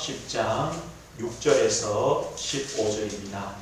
10장 6절에서 15절입니다.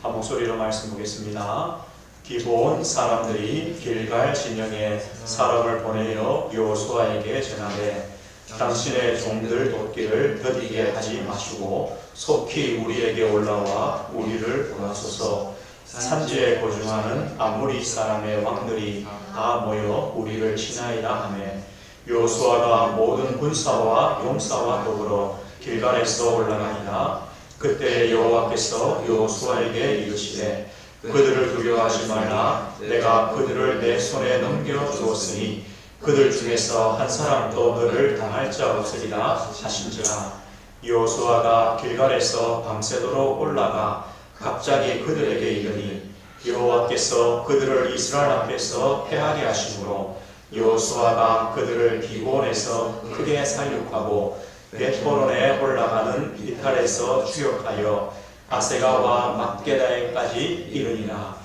한 목소리로 말씀 보겠습니다. 기브온 사람들이 길갈 진영에 사람을 보내어 여호수아에게 전하되 당신의 종들 돕기를 더디게 하지 마시고 속히 우리에게 올라와 우리를 구하소서. 산지에 거주하는 아모리 사람의 왕들이 다 모여 우리를 치나이다 하매 여호수아가 모든 군사와 용사와 더불어 길갈에서 올라가니라. 그때 여호와께서 여호수아에게 이르시되 그들을 두려워하지 말라. 내가 그들을 내 손에 넘겨 주었으니 그들 중에서 한 사람도 너를 당할 자 없으리라 하신지라. 여호수아가 길갈에서 밤새도록 올라가 갑자기 그들에게 이르니 여호와께서 그들을 이스라엘 앞에서 패하게 하심으로 여호수아가 그들을 기브온에서 크게 살육하고 벳호론에 올라가는 비탈에서 추격하여 아세가와 막게다에까지 이르니라.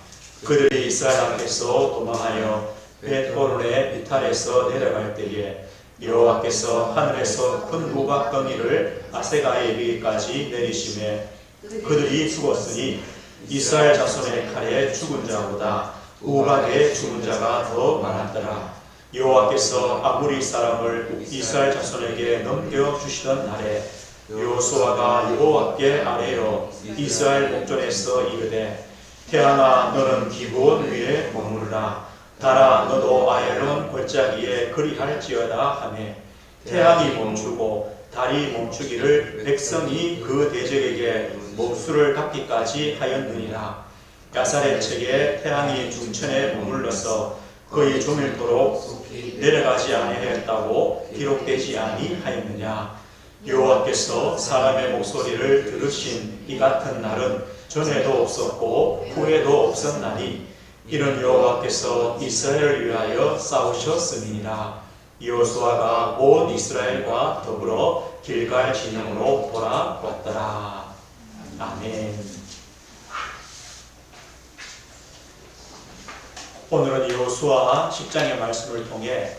그들이 이스라엘 앞에서 도망하여 벳호론의 비탈에서 내려갈 때에 여호와께서 하늘에서 큰 우박덩이를 아세가에 이르기까지 내리심에 그들이 죽었으니 이스라엘 자손의 칼에 죽은 자보다 우박에 죽은 자가 더 많았더라. 여호와께서 아모리 사람을 이스라엘 자손에게 넘겨주시던 날에 여호수아가 여호와께 아뢰어 이스라엘 목전에서 이르되 태양아 너는 기브온 위에 머무르라. 달아 너도 아얄론 골짜기에 그리할지어다 하매 태양이 멈추고 달이 멈추기를 백성이 그 대적에게 목수를 닫기까지 하였느니라. 야살의 책에 태양이 중천에 머물러서 거의 종일토록 내려가지 아니하였다고 기록되지 아니하였느냐. 여호와께서 사람의 목소리를 들으신 이 같은 날은 전에도 없었고 후에도 없었나니 이는 여호와께서 이스라엘을 위하여 싸우셨음이니라. 여호수아가 온 이스라엘과 더불어 길갈 진영으로 돌아왔더라. 아멘. 오늘은 여호수아 10장의 말씀을 통해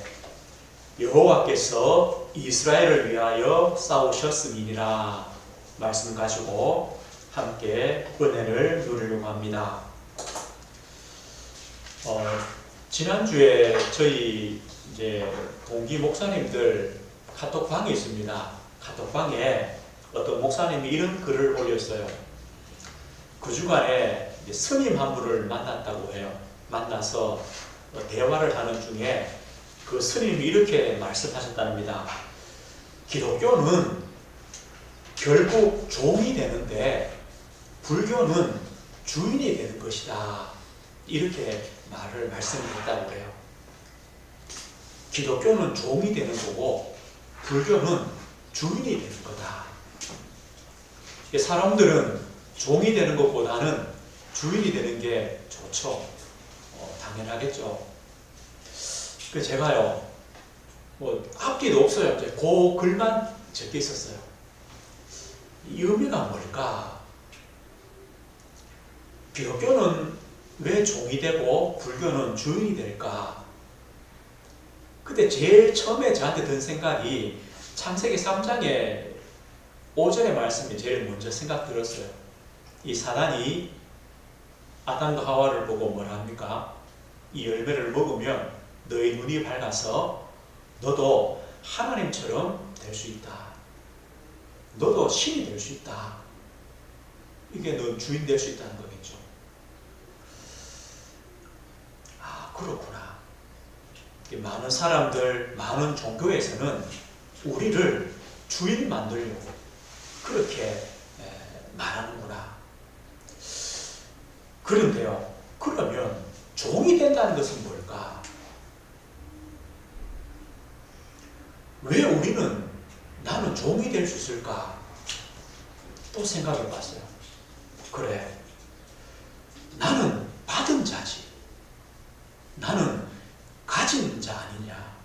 여호와께서 이스라엘을 위하여 싸우셨음이니라 말씀 가지고 함께 은혜를 누리려고 합니다. 지난주에 저희 이제 동기 목사님들 카톡방이 있습니다. 카톡방에 어떤 목사님이 이런 글을 올렸어요. 그 주간에 스님 한 분을 만났다고 해요. 만나서 대화를 하는 중에 그 스님이 이렇게 말씀하셨답니다. 기독교는 결국 종이 되는데 불교는 주인이 되는 것이다. 이렇게 말씀했다고 해요. 기독교는 종이 되는 거고 불교는 주인이 되는 거다. 사람들은 종이 되는 것보다는 주인이 되는 게 좋죠. 당연하겠죠. 그래서 제가요, 앞뒤도 없어요. 그 글만 적혀 있었어요. 이 의미가 뭘까? 기독교는 왜 종이 되고 불교는 주인이 될까? 그때 제일 처음에 저한테 든 생각이 창세기 3장의 5절의 말씀이 제일 먼저 생각 들었어요. 이 사단이 아담과 하와를 보고 뭐라 합니까? 이 열매를 먹으면 너희 눈이 밝아서 너도 하나님처럼 될 수 있다. 너도 신이 될 수 있다. 이게 너 주인 될 수 있다는 거겠죠. 아, 그렇구나. 많은 사람들, 많은 종교에서는 우리를 주인 만들려고 그렇게 말하는구나. 그런데요, 그러면 종이 된다는 것은 뭘까? 왜 우리는 나는 종이 될 수 있을까? 또 생각해 봤어요. 그래, 나는 받은 자지. 나는 가진 자 아니냐.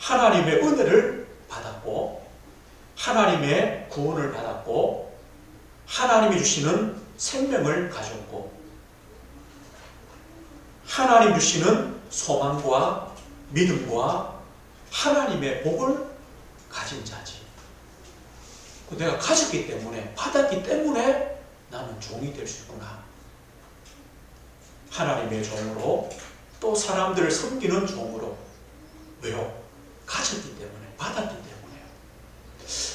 하나님의 은혜를 받았고 하나님의 구원을 받았고 하나님이 주시는 생명을 가졌고 하나님 주시는 소망과 믿음과 하나님의 복을 가진 자지. 내가 가졌기 때문에, 받았기 때문에 나는 종이 될 수 있구나. 하나님의 종으로, 또 사람들을 섬기는 종으로. 왜요? 가졌기 때문에, 받았기 때문에요.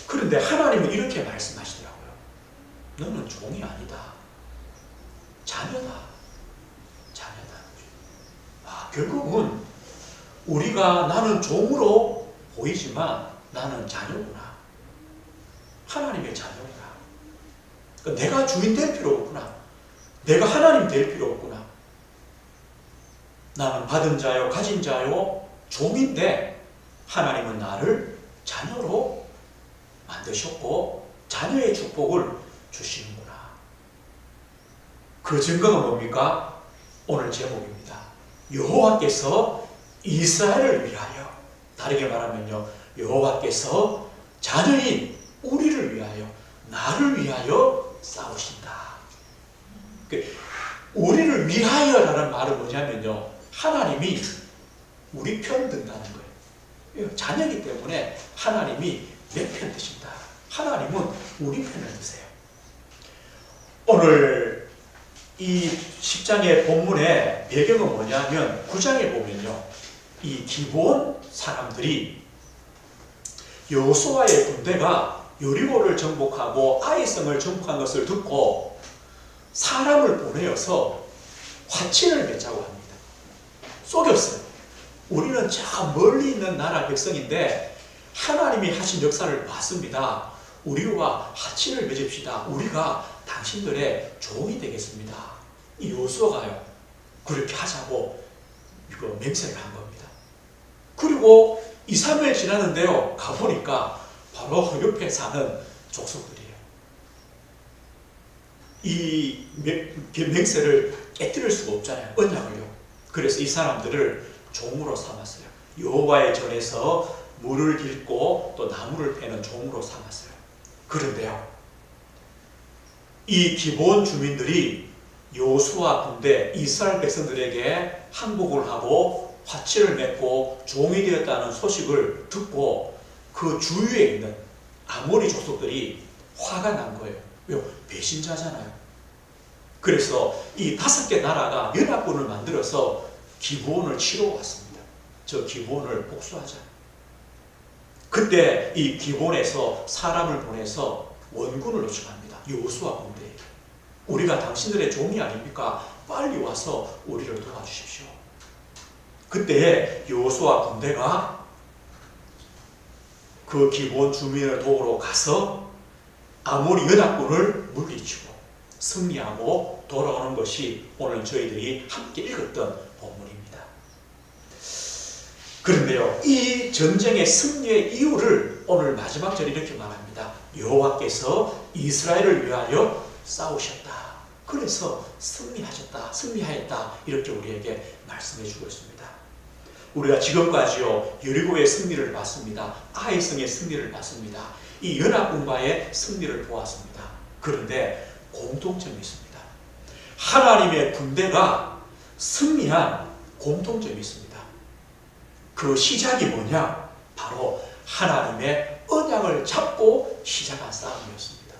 그런데 하나님은 이렇게 말씀하시더라고요. 너는 종이 아니다. 자녀다. 자녀다. 결국은 우리가 나는 종으로 보이지만 나는 자녀구나. 하나님의 자녀구나. 그러니까 내가 주인 될 필요 없구나. 내가 하나님 될 필요 없구나. 나는 받은 자요, 가진 자요, 종인데 하나님은 나를 자녀로 만드셨고 자녀의 축복을 주시는구나. 그 증거가 뭡니까? 오늘 제목입니다. 여호와께서 이스라엘을 위하여, 다르게 말하면요, 여호와께서 자녀인 우리를 위하여, 나를 위하여 싸우신다. 우리를 위하여라는 말은 뭐냐면요, 하나님이 우리 편 든다는 거예요. 자녀이기 때문에 하나님이 내 편 드신다. 하나님은 우리 편을 드세요. 오늘 이 10장의 본문의 배경은 뭐냐면 9장에 보면요, 이 기브온 사람들이 여호수아의 군대가 여리고를 정복하고 아이성을 정복한 것을 듣고 사람을 보내어서 화친을 맺자고 합니다. 속였어요. 우리는 저 멀리 있는 나라 백성인데 하나님이 하신 역사를 봤습니다. 우리와 화친을 맺읍시다. 우리가 당신들의 종이 되겠습니다. 이 여호수아가요, 그렇게 하자고 이거 맹세를 한 겁니다. 그리고 2, 3일 지났는데요, 가보니까 바로 옆에 사는 족속들이에요. 이 맹세를 깨뜨릴 수가 없잖아요. 언약을요. 그래서 이 사람들을 종으로 삼았어요. 여호와의 전에서 물을 깃고 또 나무를 패는 종으로 삼았어요. 그런데요, 이 기브온 주민들이 여호수아 군대 이스라엘 백성들에게 항복을 하고 화친을 맺고 종이 되었다는 소식을 듣고 그 주위에 있는 아모리 족속들이 화가 난 거예요. 왜요? 배신자잖아요. 그래서 이 5개 나라가 연합군을 만들어서 기브온을 치러 왔습니다. 저 기브온을 복수하자. 그때 이 기브온에서 사람을 보내서 원군을 요청합니다. 여호수아 군대에. 우리가 당신들의 종이 아닙니까? 빨리 와서 우리를 도와주십시오. 그때 여호수아 군대가 그 기브온 주민을 도우러 가서 아모리 연합군을 물리치고 승리하고 돌아오는 것이 오늘 저희들이 함께 읽었던 본문입니다. 그런데요, 이 전쟁의 승리의 이유를 오늘 마지막 절에 이렇게 말합니다. 여호와께서 이스라엘을 위하여 싸우셨다. 그래서 승리하였다. 이렇게 우리에게 말씀해 주고 있습니다. 우리가 지금까지요, 여리고의 승리를 봤습니다. 아이성의 승리를 봤습니다. 이 연합군과의 승리를 보았습니다. 그런데 공통점이 있습니다. 하나님의 군대가 승리한 공통점이 있습니다. 그 시작이 뭐냐? 바로 하나님의 언약을 잡고 시작한 싸움이었습니다.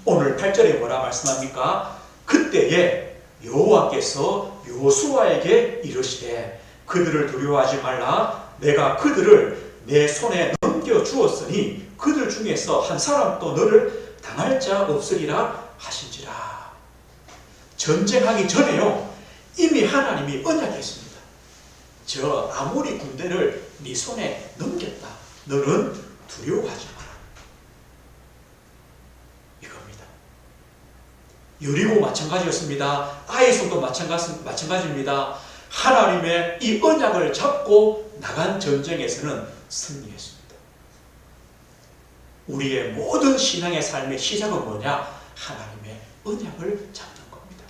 오늘 8절에 뭐라 말씀합니까? 그때에 여호와께서 여호수아에게 이르시되 그들을 두려워하지 말라. 내가 그들을 내 손에 넘겨주었으니 그들 중에서 한 사람도 너를 당할 자 없으리라 하신지라. 전쟁하기 전에요, 이미 하나님이 언약했습니다. 저 아모리 군대를 네 손에 넘겼다. 너는 두려워하지 마라. 이겁니다. 여리고 마찬가지였습니다. 아이성도 마찬가지입니다. 하나님의 이 언약을 잡고 나간 전쟁에서는 승리했습니다. 우리의 모든 신앙의 삶의 시작은 뭐냐? 하나님의 언약을 잡는 겁니다.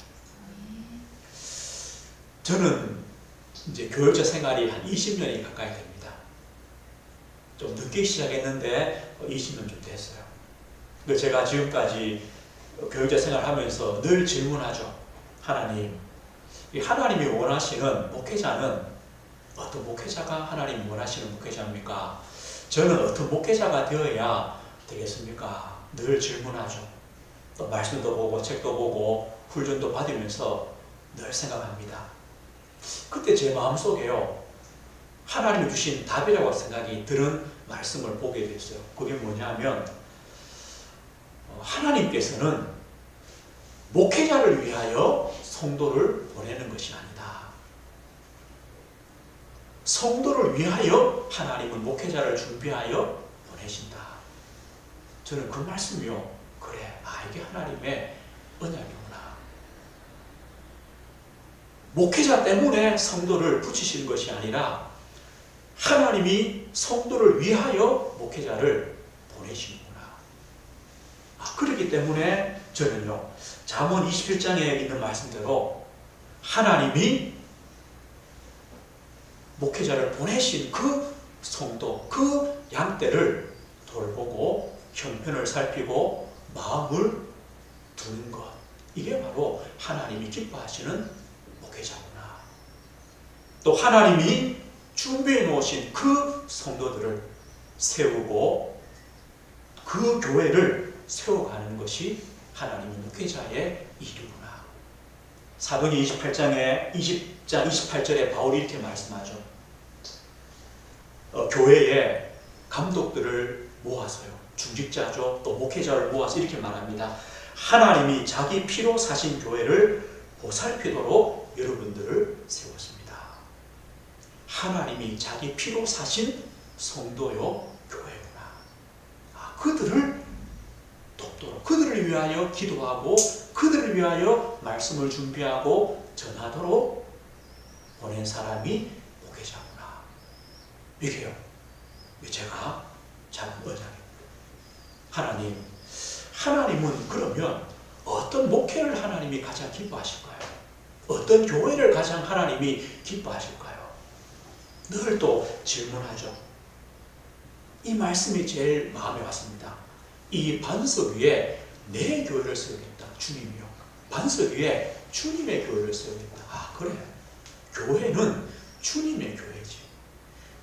저는 이제 교육자 생활이 한 20년이 가까이 됩니다. 좀 늦게 시작했는데 20년 좀 됐어요. 제가 지금까지 교육자 생활하면서 늘 질문하죠. 하나님이 원하시는 목회자는 어떤 목회자가 하나님이 원하시는 목회자입니까? 저는 어떤 목회자가 되어야 되겠습니까? 늘 질문하죠. 또 말씀도 보고 책도 보고 훈련도 받으면서 늘 생각합니다. 그때 제 마음속에요, 하나님이 주신 답이라고 생각이 드는 말씀을 보게 됐어요. 그게 뭐냐면 하나님께서는 목회자를 위하여 성도를 보내는 것이 아니다. 성도를 위하여 하나님은 목회자를 준비하여 보내신다. 저는 그 말씀이요, 그래, 이게 하나님의 언약이구나. 목회자 때문에 성도를 붙이시는 것이 아니라 하나님이 성도를 위하여 목회자를 보내시는구나. 그렇기 때문에 저는요, 잠언 21장에 있는 말씀대로 하나님이 목회자를 보내신 그 성도, 그 양떼를 돌보고 형편을 살피고 마음을 두는 것, 이게 바로 하나님이 기뻐하시는 목회자구나. 또 하나님이 준비해 놓으신 그 성도들을 세우고 그 교회를 세워가는 것이 하나님의 목회자의 일이구나. 사도행 28장에 20장 28절에 바울이 이렇게 말씀하죠. 교회에 감독들을 모아서요, 중직자죠, 또 목회자를 모아서 이렇게 말합니다. 하나님이 자기 피로 사신 교회를 보살피도록 여러분들을 세웠습니다. 하나님이 자기 피로 사신 성도요 교회구나. 그들을 돕도록, 그들을 위하여 기도하고 그들을 위하여 말씀을 준비하고 전하도록 보낸 사람이 목회자구나. 이게요, 제가 잡은 언약입니다. 하나님은 그러면 어떤 목회를 하나님이 가장 기뻐하실까요? 어떤 교회를 가장 하나님이 기뻐하실까요? 늘 또 질문하죠. 이 말씀이 제일 마음에 왔습니다. 이 반석 위에 내 교회를 세우겠다. 주님이요. 반석 위에 주님의 교회를 세우겠다. 그래. 교회는 주님의 교회지.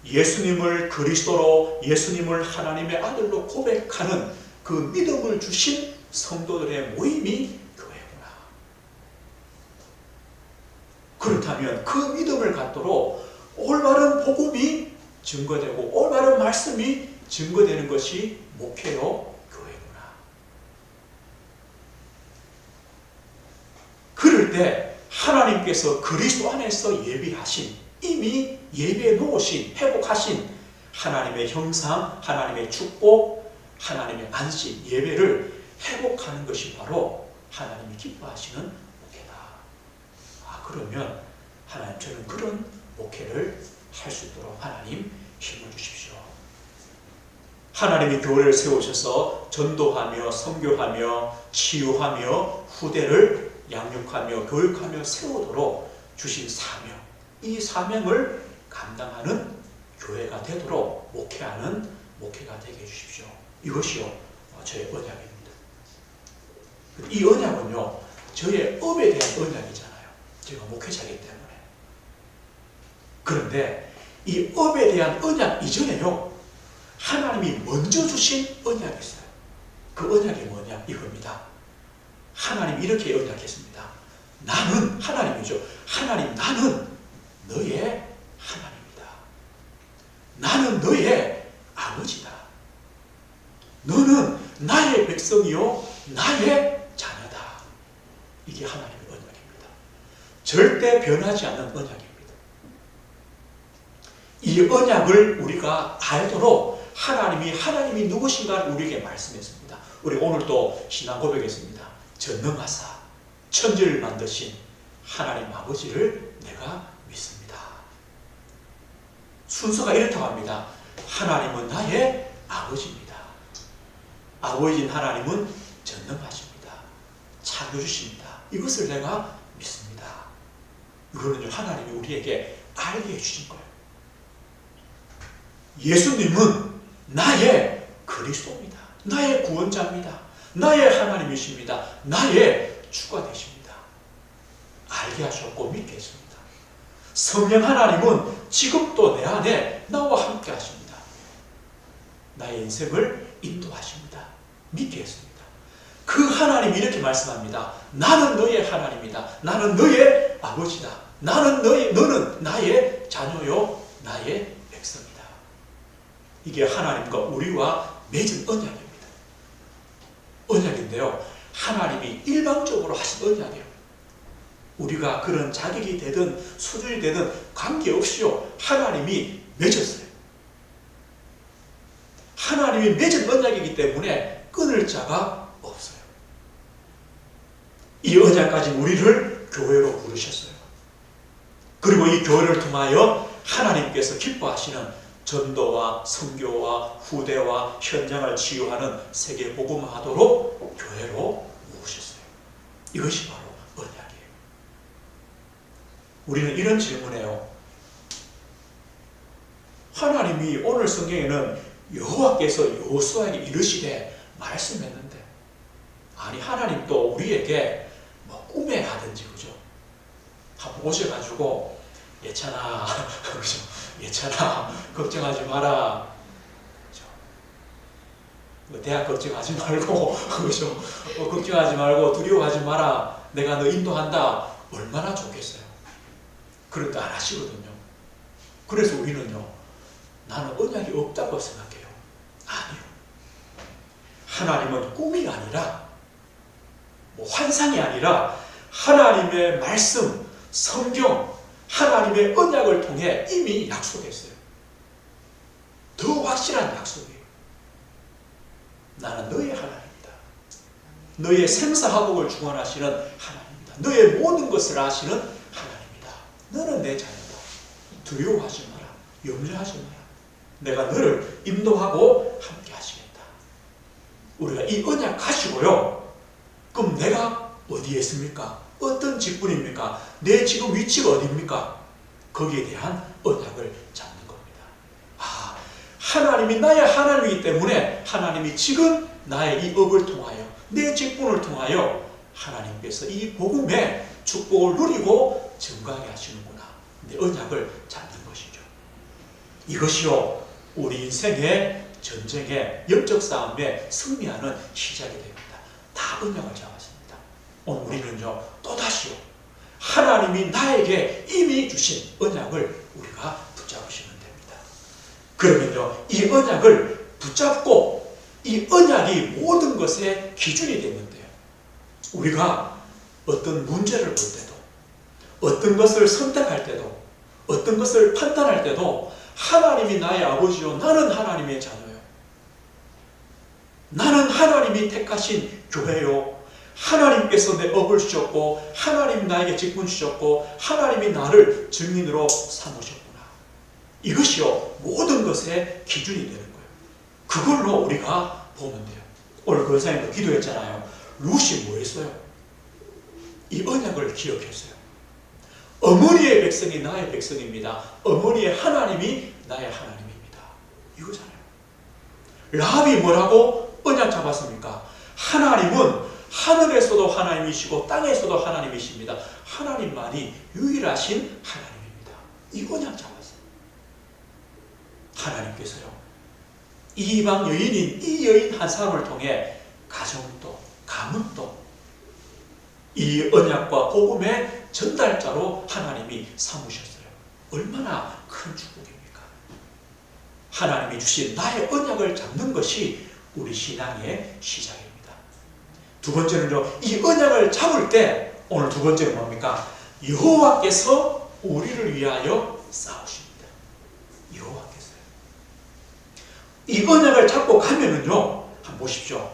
예수님을 그리스도로, 예수님을 하나님의 아들로 고백하는 그 믿음을 주신 성도들의 모임이 교회구나. 그렇다면 그 믿음을 갖도록 올바른 복음이 증거되고 올바른 말씀이 증거되는 것이 목회요 교회구나. 그럴 때 하나님께서 그리스도 안에서 예비하신, 이미 예비해 놓으신, 회복하신 하나님의 형상, 하나님의 축복, 하나님의 안식, 예배를 회복하는 것이 바로 하나님이 기뻐하시는 목회다. 그러면 하나님, 저는 그런 목회를 할 수 있도록 하나님 힘을 주십시오. 하나님이 교회를 세우셔서 전도하며 선교하며 치유하며 후대를 양육하며 교육하며 세우도록 주신 사명, 이 사명을 감당하는 교회가 되도록 목회하는 목회가 되게 해주십시오. 이것이요 저의 언약입니다. 이 언약은요 저의 업에 대한 언약이잖아요. 제가 목회자이기 때문에. 그런데 이 업에 대한 언약 이전에요 하나님이 먼저 주신 언약이 있어요. 그 언약이 뭐냐? 이겁니다. 하나님이 이렇게 언약했습니다. 나는, 하나님이죠. 하나님, 나는 너의 하나님이다. 나는 너의 아버지다. 너는 나의 백성이요 나의 자녀다. 이게 하나님의 언약입니다. 절대 변하지 않는 언약입니다. 이 언약을 우리가 알도록 하나님이 누구신가를 우리에게 말씀했습니다. 우리 오늘 또 신앙 고백했습니다. 전능하사 천지를 만드신 하나님 아버지를 내가 믿습니다. 순서가 이렇다고 합니다. 하나님은 나의 아버지입니다. 아버지인 하나님은 전능하십니다. 창조주십니다. 이것을 내가 믿습니다. 이거는요 하나님이 우리에게 알게 해주신 거예요. 예수님은 나의 그리스도입니다. 나의 구원자입니다. 나의 하나님이십니다. 나의 주가 되십니다. 알게 하셨고 믿게 했습니다. 성령 하나님은 지금도 내 안에 나와 함께 하십니다. 나의 인생을 인도하십니다. 믿게 했습니다. 그 하나님이 이렇게 말씀합니다. 나는 너의 하나님이다. 나는 너의 아버지다. 너는 나의 자녀요, 나의 백성이다. 이게 하나님과 우리와 맺은 언약입니다. 언약인데요, 하나님이 일방적으로 하신 언약이에요. 우리가 그런 자격이 되든 수준이 되든 관계없이요, 하나님이 맺었어요. 하나님이 맺은 언약이기 때문에 끊을 자가 없어요. 이 언약까지 우리를 교회로 부르셨어요. 그리고 이 교회를 통하여 하나님께서 기뻐하시는 전도와 선교와 후대와 현장을 치유하는 세계 복음화하도록 교회로 모으셨어요. 이것이 바로 언약이에요. 우리는 이런 질문해요. 하나님이 오늘 성경에는 여호와께서 여호수아에게 이르시되 말씀했는데, 아니 하나님도 우리에게 뭐 꿈에 하든지, 그죠? 한번 오셔가지고 예찬아, 그죠? 예찬아, 걱정하지 마라. 그죠? 대학 걱정하지 말고, 그죠? 걱정하지 말고 두려워하지 마라. 내가 너 인도한다. 얼마나 좋겠어요. 그런데 안 하시거든요. 그래서 우리는요, 나는 언약이 없다고 생각해요. 아니요. 하나님은 꿈이 아니라, 뭐 환상이 아니라 하나님의 말씀, 성경, 하나님의 언약을 통해 이미 약속했어요. 더 확실한 약속이에요. 나는 너의 하나님이다. 너의 생사화복을 주관하시는 하나님이다. 너의 모든 것을 아시는 하나님이다. 너는 내 자녀다. 두려워하지 마라. 염려하지 마라. 내가 너를 인도하고 함께 하시겠다. 우리가 이 언약 가지고요, 그럼 내가 어디에 있습니까? 어떤 직분입니까? 내 지금 위치가 어디입니까? 거기에 대한 언약을 잡는 겁니다. 아, 하나님이 나의 하나님이기 때문에 하나님이 지금 나의 이 업을 통하여, 내 직분을 통하여 하나님께서 이 복음의 축복을 누리고 증거하게 하시는구나. 내 언약을 잡는 것이죠. 이것이요, 우리 인생의 전쟁의 영적 싸움에 승리하는 시작이 됩니다. 다 언약을 잡았습니다. 오늘 우리는요, 또다시요, 하나님이 나에게 이미 주신 언약을 우리가 붙잡으시면 됩니다. 그러면요, 이 언약을 붙잡고 이 언약이 모든 것의 기준이 되는데요, 우리가 어떤 문제를 볼 때도, 어떤 것을 선택할 때도, 어떤 것을 판단할 때도 하나님이 나의 아버지요, 나는 하나님의 자녀요, 나는 하나님이 택하신 교회요, 하나님께서 내 업을 주셨고, 하나님 나에게 직분 주셨고, 하나님이 나를 증인으로 삼으셨구나. 이것이요, 모든 것의 기준이 되는 거예요. 그걸로 우리가 보면 돼요. 오늘 권사님도 기도했잖아요. 룻이 뭐 했어요? 이 언약을 기억했어요. 어머니의 백성이 나의 백성입니다. 어머니의 하나님이 나의 하나님입니다. 이거잖아요. 라합이 뭐라고 언약 잡았습니까? 하나님은 하늘에서도 하나님이시고 땅에서도 하나님이십니다. 하나님만이 유일하신 하나님입니다. 이 언약 잡았어요. 하나님께서요, 이방 여인인 이 여인 한 사람을 통해 가정도, 가문도 이 언약과 복음의 전달자로 하나님이 삼으셨어요. 얼마나 큰 축복입니까? 하나님이 주신 나의 언약을 잡는 것이 우리 신앙의 시작입니다. 두 번째는요, 이 언약을 잡을 때, 오늘 두 번째는 뭡니까? 여호와께서 우리를 위하여 싸우십니다. 여호와께서요. 이 언약을 잡고 가면은요, 한번 보십시오.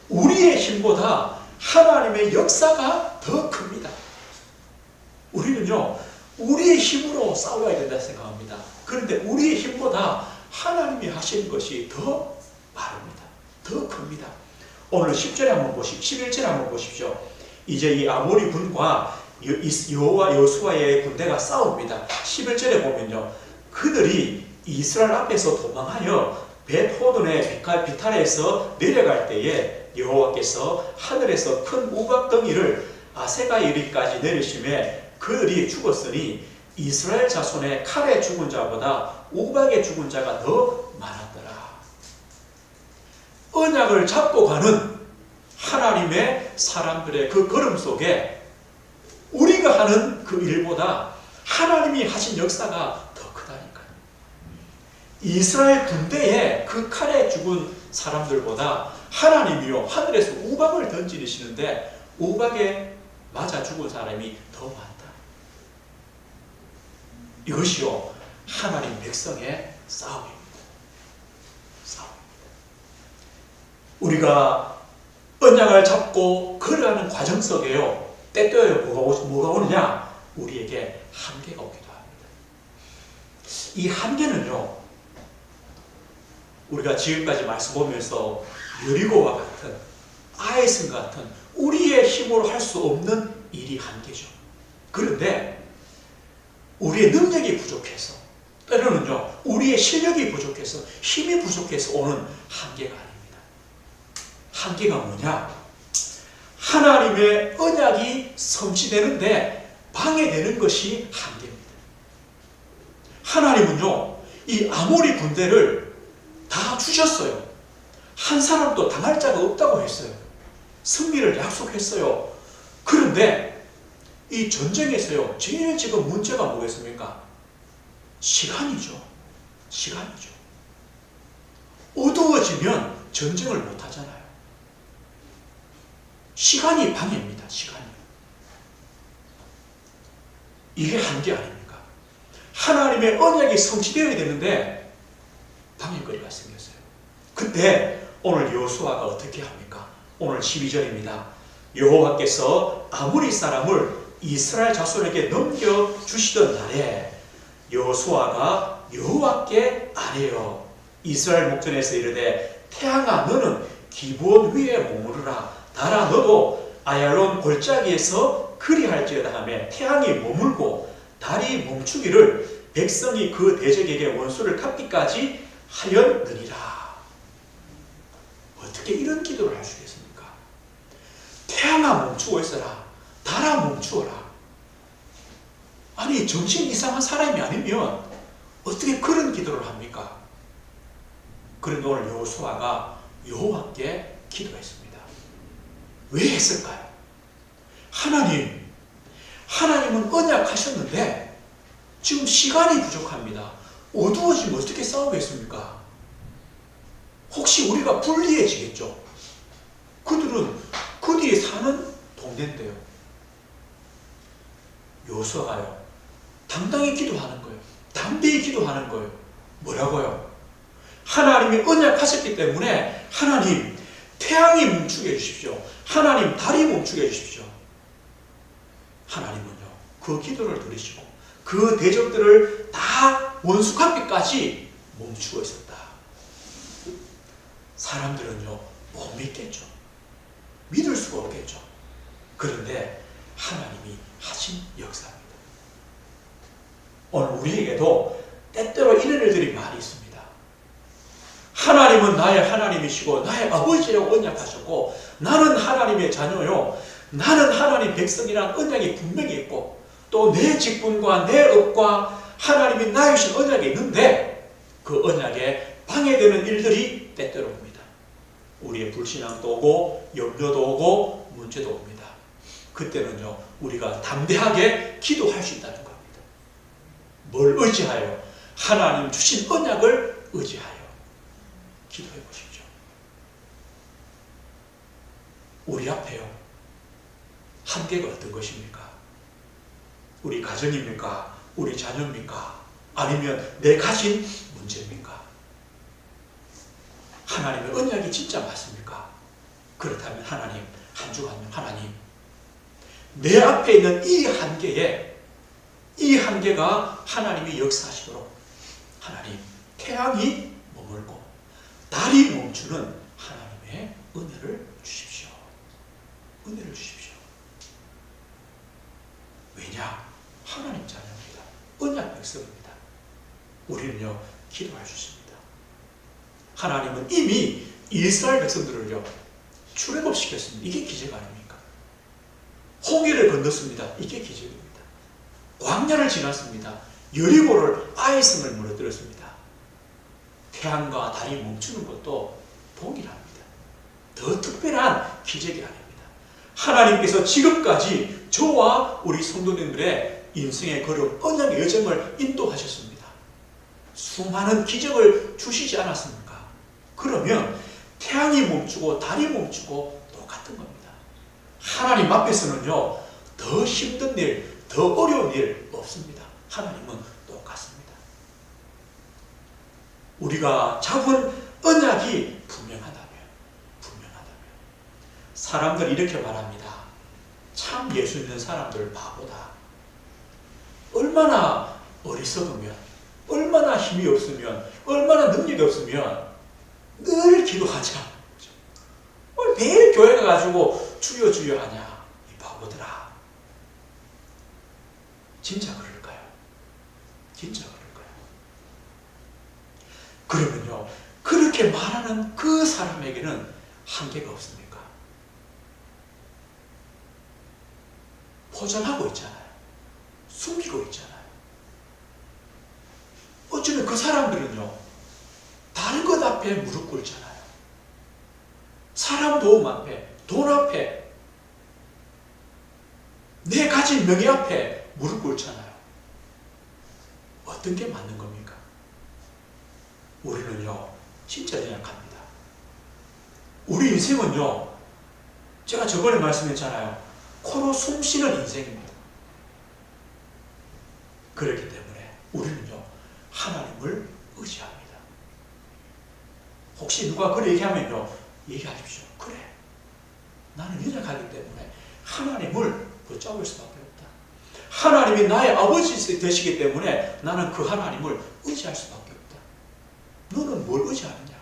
우리의 힘보다 하나님의 역사가 더 큽니다. 우리는요, 우리의 힘으로 싸워야 된다 생각합니다. 그런데 우리의 힘보다 하나님이 하시는 것이 더 빠릅니다. 더 큽니다. 오늘 10절에 한번 보십시오. 11절에 한번 보십시오. 이제 이 아모리 군과 여호와 여호수아의 군대가 싸웁니다. 11절에 보면요, 그들이 이스라엘 앞에서 도망하여 벳호돈의 비탈에서 내려갈 때에 여호와께서 하늘에서 큰 우박 덩이를 아세가 이르기까지 내리심에 그들이 죽었으니 이스라엘 자손의 칼에 죽은 자보다 우박에 죽은 자가 더 많았더라. 언약을 잡고 가는 하나님의 사람들의 그 걸음 속에 우리가 하는 그 일보다 하나님이 하신 역사가 더 크다니까요. 이스라엘 군대에 그 칼에 죽은 사람들보다 하나님이요 하늘에서 우박을 던지시는데 우박에 맞아 죽은 사람이 더 많다. 이것이요 하나님 백성의 싸움입니다. 우리가 언약을 잡고 걸어가는 과정 속에요 때때로 뭐가 오느냐? 우리에게 한계가 오기도 합니다. 이 한계는요 우리가 지금까지 말씀 보면서 여리고와 같은 아이슨 같은 우리의 힘으로 할 수 없는 일이 한계죠. 그런데 우리의 능력이 부족해서 때로는요 우리의 실력이 부족해서 힘이 부족해서 오는 한계가 아닙니다. 한계가 뭐냐? 하나님의 언약이 성취되는데 방해되는 것이 한계입니다. 하나님은요 이 아모리 군대를 다 주셨어요. 한 사람도 당할 자가 없다고 했어요. 승리를 약속했어요. 그런데 이 전쟁에서요 제일 지금 문제가 뭐겠습니까? 시간이죠. 어두워지면 전쟁을 못 하잖아요. 시간이 방해입니다. 이게 한계 아닙니까? 하나님의 언약이 성취되어야 되는데 방해거리가 생겼어요. 그때 오늘 여호수아가 어떻게 합니까? 오늘 12절입니다. 여호와께서 아모리 사람을 이스라엘 자손에게 넘겨주시던 날에 여호수아가 여호와께 아뢰어 이스라엘 목전에서 이르되 태양아 너는 기브온 위에 머무르라. 달아 너도 아얄론 골짜기에서 그리할지어다 하며 태양이 머물고 달이 멈추기를 백성이 그 대적에게 원수를 갚기까지 하였느니라. 어떻게 이런 기도를 할 수 있겠습니까? 태양아 멈추고 있어라. 달아 멈추어라. 아니 정신 이상한 사람이 아니면 어떻게 그런 기도를 합니까? 그런데 오늘 여호수아가 여호와께 기도했습니다. 왜 했을까요? 하나님은 언약하셨는데 지금 시간이 부족합니다. 어두워지면 어떻게 싸우겠습니까? 혹시 우리가 불리해지겠죠? 그들은 그 뒤에 사는 동네인데요. 여호수아가요 당당히 기도하는 거예요. 담대히 기도하는 거예요. 뭐라고요? 하나님이 언약하셨기 때문에 하나님 태양이 멈추게 해주십시오. 하나님 달이 멈추게 해주십시오. 하나님은요 그 기도를 들으시고 그 대적들을 다 원수 갚기까지 멈추고 있었다. 사람들은요 못 믿겠죠. 믿을 수가 없겠죠. 그런데 하나님이 하신 역사입니다. 오늘 우리에게도 때때로 이런 일들이 많이 있습니다. 하나님은 나의 하나님이시고 나의 아버지라고 언약하셨고 나는 하나님의 자녀요. 나는 하나님 백성이라는 언약이 분명히 있고 또 내 직분과 내 업과 하나님이 나의 주신 언약이 있는데 그 언약에 방해되는 일들이 때때로 옵니다. 우리의 불신앙도 오고 염려도 오고 문제도 옵니다. 그때는요 우리가 담대하게 기도할 수 있다는 겁니다. 뭘 의지하여? 하나님 주신 언약을 의지하여 기도해 보십시오. 우리 앞에요 한계가 어떤 것입니까? 우리 가정입니까? 우리 자녀입니까? 아니면 내 가진 문제입니까? 하나님의 언약이 진짜 맞습니까? 그렇다면 하나님 한 주 한 명 하나님 내 앞에 있는 이 한계가 하나님이 역사하시도록 하나님 태양이 머물고 달이 멈추는 하나님의 은혜를 주십시오. 은혜를 주십시오. 왜냐? 하나님 자녀입니다. 언약 백성입니다. 우리는요 기도할 수 있습니다. 하나님은 이미 이스라엘 백성들을요 출애굽시켰습니다. 이게 기적 아닙니까? 홍해를 건넜습니다. 이게 기적입니다. 광야를 지났습니다. 여리고를 아이성을 무너뜨렸습니다. 태양과 달이 멈추는 것도 동일합니다. 더 특별한 기적이 아닙니다. 하나님께서 지금까지 저와 우리 성도님들의 인생의 걸음, 언약의 여정을 인도하셨습니다. 수많은 기적을 주시지 않았습니까? 그러면 태양이 멈추고 달이 멈추고 똑같은 겁니다. 하나님 앞에서는요, 더 힘든 일, 더 어려운 일 없습니다. 하나님은 똑같습니다. 우리가 잡은 언약이 분명하다면 사람들이 이렇게 말합니다. 참 예수 믿는 사람들 바보다. 얼마나 어리석으면, 얼마나 힘이 없으면, 얼마나 능력이 없으면 늘 기도하자. 매일 교회 가가지고 주여 주여 하냐. 이 바보들아. 진짜 그럴까요? 진짜 그럴까요? 그러면요, 그렇게 말하는 그 사람에게는 한계가 없습니까? 포장하고 있잖아요. 숨기고 있잖아요. 어쩌면 그 사람들은요, 다른 것 앞에 무릎 꿇잖아요. 사람 도움 앞에, 돈 앞에, 내 가진 명예 앞에 무릎 꿇잖아요. 어떤 게 맞는 겁니까? 우리는요, 진짜 연약합니다. 우리 인생은요, 제가 저번에 말씀했잖아요. 코로 숨쉬는 인생입니다. 그렇기 때문에 우리는요, 하나님을 의지합니다. 혹시 누가 그래 얘기하면요, 얘기하십시오. 그래, 나는 연약하기 때문에 하나님을 붙잡을 수밖에 없다. 하나님이 나의 아버지 되시기 때문에 나는 그 하나님을 의지할 수밖에 없다. 너는 뭘 의지하느냐?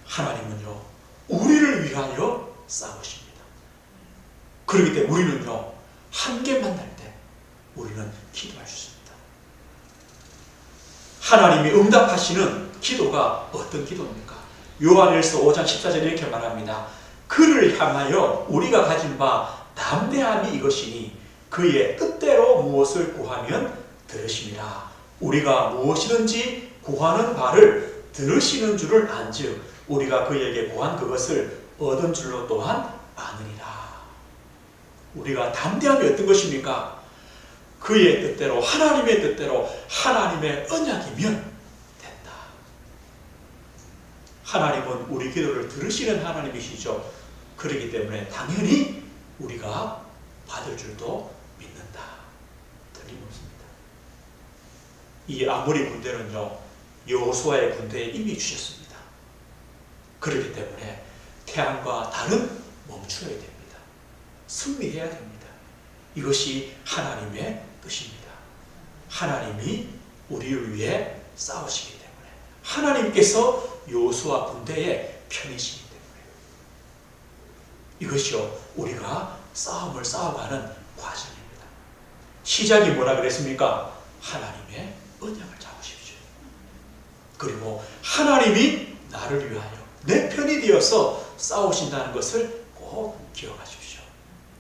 하나님은요, 우리를 위하여 싸우십니다. 그렇기 때문에 우리는요, 한계 만날 때 우리는 기도할 수 있습니다. 하나님이 응답하시는 기도가 어떤 기도입니까? 요한일서 5장 14절에 이렇게 말합니다. 그를 향하여 우리가 가진 바 담대함이 이것이니 그의 뜻대로 무엇을 구하면 들으심이라. 우리가 무엇이든지 구하는 바를 들으시는 줄을 안즉 우리가 그에게 구한 그것을 얻은 줄로 또한 아느니라. 우리가 담대함이 어떤 것입니까? 그의 뜻대로, 하나님의 뜻대로, 하나님의 언약이면 된다. 하나님은 우리 기도를 들으시는 하나님이시죠. 그렇기 때문에 당연히 우리가 받을 줄도 믿는다. 틀림없습니다. 이 아모리 군대는요, 여호수아의 군대에 이미 주셨습니다. 그렇기 때문에 태양과 달은 멈춰야 됩니다. 승리해야 됩니다. 이것이 하나님의 뜻입니다. 하나님이 우리를 위해 싸우시기 때문에, 하나님께서 여호수아 군대의 편이시기 때문에, 이것이요, 우리가 싸움을 싸워가는 과정입니다. 시작이 뭐라 그랬습니까? 하나님의 언약을 잡으십시오. 그리고 하나님이 나를 위하여 내 편이 되어서 싸우신다는 것을 꼭 기억하십시오.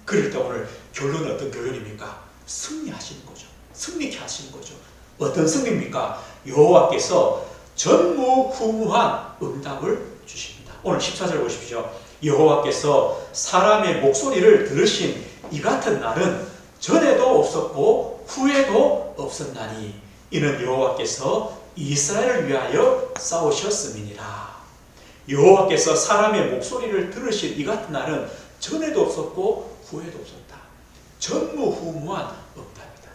그럴 때 오늘 결론은 어떤 결론입니까? 승리하시는 거죠. 승리케 하시는 거죠. 어떤 승리입니까? 여호와께서 전무후무한 응답을 주십니다. 오늘 14절 보십시오. 여호와께서 사람의 목소리를 들으신 이 같은 날은 전에도 없었고 후에도 없었나니 이는 여호와께서 이스라엘을 위하여 싸우셨음이니라. 여호와께서 사람의 목소리를 들으신 이 같은 날은 전에도 없었고 후에도 없었다. 전무후무한 응답이다.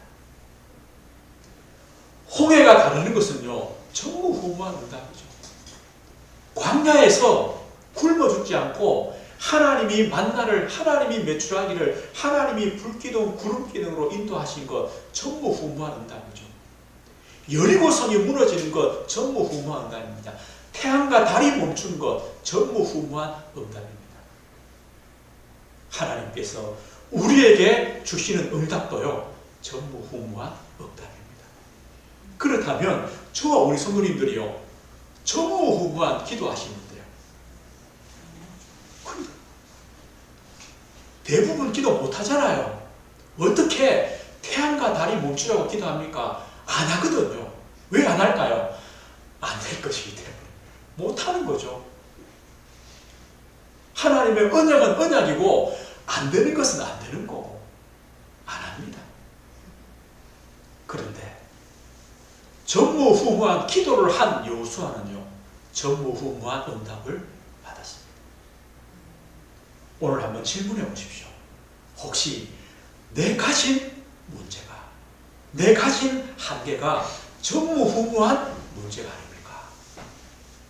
홍해가 가르는 것은요, 전무후무한 응답이죠. 광야에서 굶어 죽지 않고 하나님이 만나를, 하나님이 매출하기를, 하나님이 불기둥, 구름기둥으로 인도하신 것, 전무후무한 응답이죠. 여리고성이 무너지는 것, 전무후무한 응답입니다. 태양과 달이 멈춘 것, 전무후무한 응답입니다. 하나님께서 우리에게 주시는 응답도요, 전무후무한 응답입니다. 그렇다면 저와 우리 성도님들이요, 전무후무한 기도하시는데요, 대부분 기도 못하잖아요. 어떻게 태양과 달이 멈추라고 기도합니까? 안 하거든요. 왜 안 할까요? 안 될 것이기 때문에. 못하는 거죠. 하나님의 언약은 언약이고 안 되는 것은 안 되는 거고 안 합니다. 그런데 전무후무한 기도를 한 여호수아는요, 전무후무한 응답을 받았습니다. 오늘 한번 질문해 보십시오. 혹시 내 가진 문제가, 내 가진 한계가 전무후무한 문제가 아닙니까?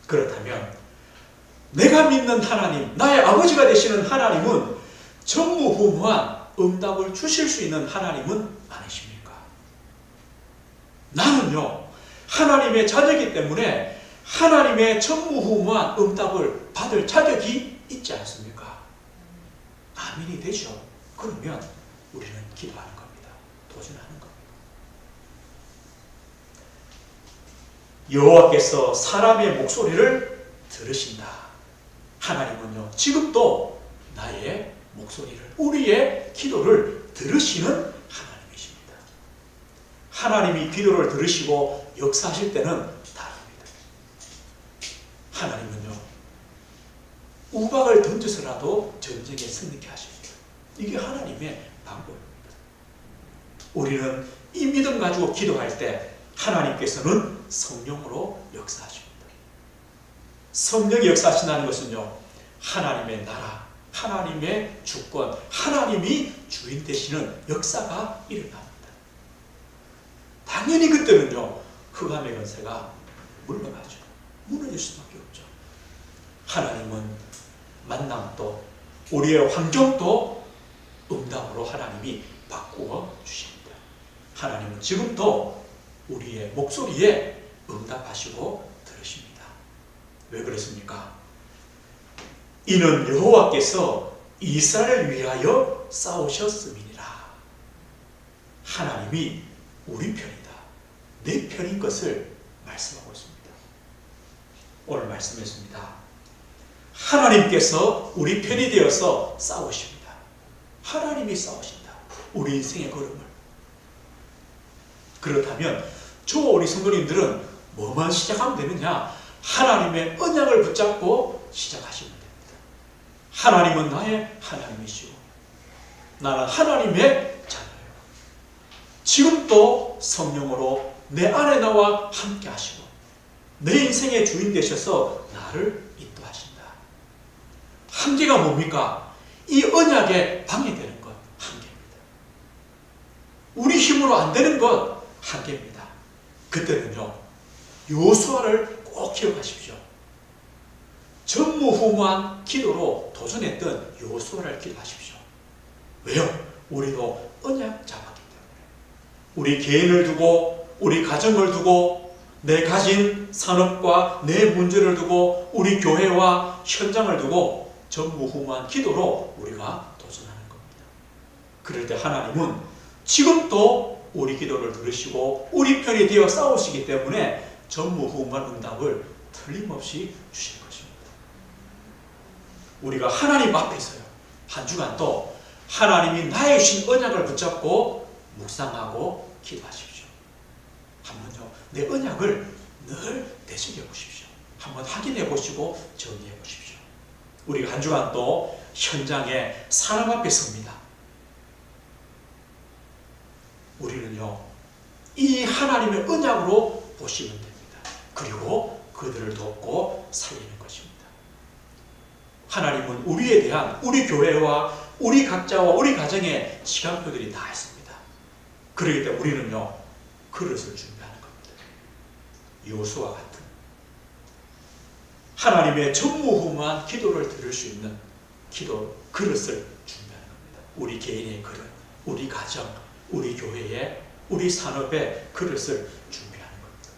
그렇다면 내가 믿는 하나님, 나의 아버지가 되시는 하나님은 전무후무한 응답을 주실 수 있는 하나님은 아니십니까? 나는요, 하나님의 자녀이기 때문에 하나님의 전무후무한 응답을 받을 자격이 있지 않습니까? 아멘이 되죠. 그러면 우리는 기도하는 겁니다. 도전하는 겁니다. 여호와께서 사람의 목소리를 들으신다. 하나님은요, 지금도 나의 목소리를, 우리의 기도를 들으시는 하나님이십니다. 하나님이 기도를 들으시고 역사하실 때는 다릅니다. 하나님은요, 우박을 던져서라도 전쟁에 승리케 하십니다. 이게 하나님의 방법입니다. 우리는 이 믿음 가지고 기도할 때 하나님께서는 성령으로 역사하십니다. 성령이 역사하신다는 것은요, 하나님의 나라, 하나님의 주권, 하나님이 주인 되시는 역사가 일어납니다. 당연히 그때는요, 흑암의 권세가 물러가죠. 무너질 수밖에 없죠. 하나님은 만남도, 우리의 환경도 응답으로 하나님이 바꾸어 주십니다. 하나님은 지금도 우리의 목소리에 응답하시고 들으십니다. 왜 그렇습니까? 이는 여호와께서 이스라엘을 위하여 싸우셨음이니라. 하나님이 우리 편이다, 내 편인 것을 말씀하고 있습니다. 오늘 말씀했습니다. 하나님께서 우리 편이 되어서 싸우십니다. 하나님이 싸우신다, 우리 인생의 걸음을. 그렇다면 저와 우리 성도님들은 뭐만 시작하면 되느냐? 하나님의 언약을 붙잡고 시작하시면 됩니다. 하나님은 나의 하나님이시고 나는 하나님의 자녀예요. 지금도 성령으로 내 안에 나와 함께 하시고 내 인생의 주인 되셔서 나를 인도하신다. 한계가 뭡니까? 이 언약에 방해되는 것, 한계입니다. 우리 힘으로 안 되는 것, 한계입니다. 그때는요, 여호수아를 꼭 기억하십시오. 전무후무한 기도로 도전했던 여호수아를 기도하십시오. 왜요? 우리도 언약 잡았기 때문에. 우리 개인을 두고, 우리 가정을 두고, 내 가진 산업과 내 문제를 두고, 우리 교회와 현장을 두고 전무후무한 기도로 우리가 도전하는 겁니다. 그럴 때 하나님은 지금도 우리 기도를 들으시고 우리 편이 되어 싸우시기 때문에 전무후무한 응답을 틀림없이 주실 것입니다. 우리가 하나님 앞에서요, 한 주간 또 하나님이 나의 주신 언약을 붙잡고 묵상하고 기도하십시오. 한번요, 내 언약을 늘 되새겨 보십시오. 한번 확인해 보시고 정리해 보십시오. 우리가 한 주간 또 현장에 사람 앞에 섭니다. 우리는요, 이 하나님의 언약으로 보시면 됩니다. 그리고 그들을 돕고 살리는 것입니다. 하나님은 우리에 대한, 우리 교회와 우리 각자와 우리 가정에 시간표들이 다 있습니다. 그렇기 때문에 우리는요, 그릇을 준비하는 겁니다. 여호수아와 같은 하나님의 전무후무한 기도를 들을 수 있는 기도 그릇을 준비하는 겁니다. 우리 개인의 그릇, 우리 가정, 우리 교회의, 우리 산업의 그릇을 준비하는 겁니다.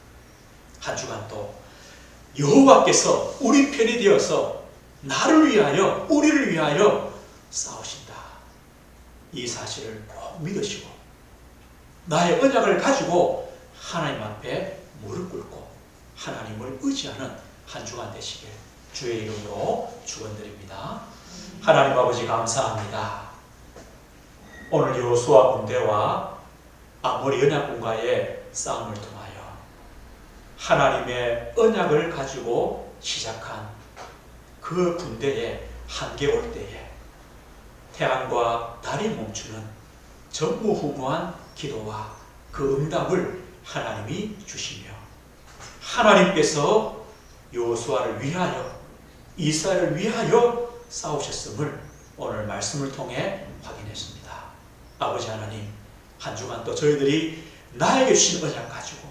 한 주간 또 여호와께서 우리 편이 되어서 나를 위하여, 우리를 위하여 싸우신다. 이 사실을 꼭 믿으시고 나의 언약을 가지고 하나님 앞에 무릎 꿇고 하나님을 의지하는 한 주간 되시길 주의 이름으로 축원드립니다. 하나님 아버지 감사합니다. 오늘 여호수아 군대와 아모리 언약군과의 싸움을 통하여 하나님의 언약을 가지고 시작한 그 군대의 한계 올 때에 태양과 달이 멈추는 전무후무한 기도와 그 응답을 하나님이 주시며 하나님께서 여호수아를 위하여 이스라엘을 위하여 싸우셨음을 오늘 말씀을 통해 확인했습니다. 아버지 하나님, 한 주간 또 저희들이 나에게 주신 언약 가지고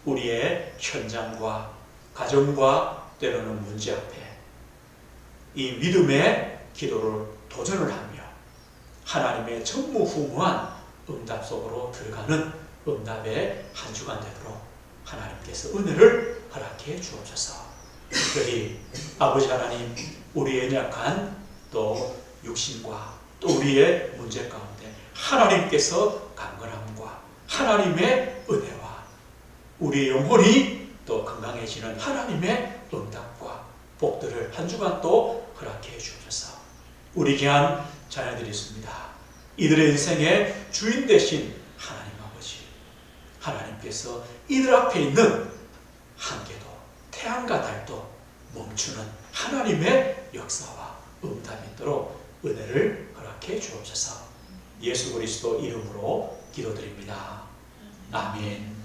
우리의 현장과 가정과 때로는 문제 앞에 이 믿음의 기도를 도전을 하며 하나님의 전무후무한 응답 속으로 들어가는 응답의 한 주간 되도록 하나님께서 은혜를 허락해 주옵소서. 특별히 아버지 하나님, 우리의 연약한 또 육신과 또 우리의 문제 가운데 하나님께서 강건함과 하나님의 은혜와 우리의 영혼이 또 건강해지는 하나님의 응답과 복들을 한 주간 또 허락해 주옵소서. 우리 귀한 자녀들이 있습니다. 이들의 인생의 주인 되신 하나님 아버지, 하나님께서 이들 앞에 있는 한계도 태양과 달도 멈추는 하나님의 역사와 응답이 있도록 은혜를 허락해 주옵소서. 예수 그리스도 이름으로 기도드립니다. 아멘.